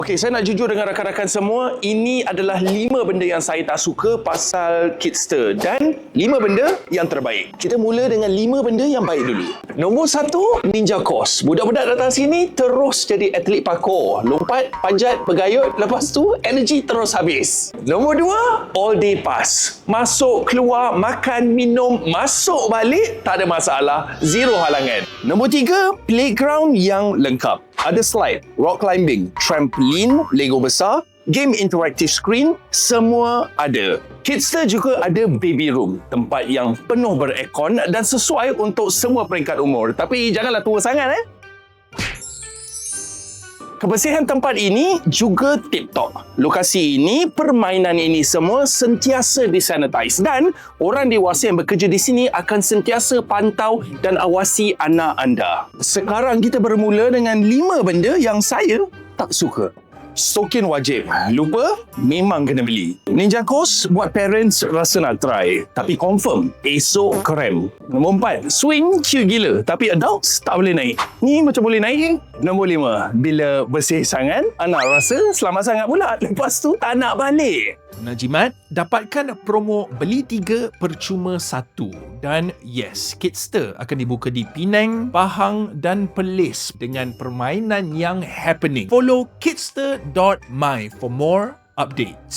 Okey, saya nak jujur dengan rakan-rakan semua, ini adalah 5 benda yang saya tak suka pasal Kidzter dan 5 benda yang terbaik. Kita mula dengan 5 benda yang baik dulu. Nombor 1, Ninja Course. Budak-budak datang sini terus jadi atlet parkour. Lompat, panjat, bergayut, lepas tu energi terus habis. Nombor 2, All Day Pass. Masuk, keluar, makan, minum, masuk balik, tak ada masalah. Zero halangan. Nombor 3, playground yang lengkap. Ada slide, rock climbing, trampolin, Lego besar, game interactive screen, semua ada. Kidzter juga ada baby room, tempat yang penuh beraircon dan sesuai untuk semua peringkat umur. Tapi janganlah tua sangat Kebersihan tempat ini juga tip-top. Lokasi ini, permainan ini semua sentiasa disanitize dan orang dewasa yang bekerja di sini akan sentiasa pantau dan awasi anak anda. Sekarang kita bermula dengan 5 benda yang saya tak suka. Stokin wajib. Lupa, memang kena beli. Ninja Course buat parents rasa nak try. Tapi confirm, esok krem. Nombor 4, swing cute gila. Tapi adults tak boleh naik. Ni macam boleh naik. Nombor 5, bila bersih sangat, anak rasa selamat sangat pula. Lepas tu tak nak balik. Najimat, dapatkan promo beli 3 percuma 1. Dan yes, Kidzter akan dibuka di Penang, Pahang dan Perlis dengan permainan yang happening. Follow kidzter.my for more updates.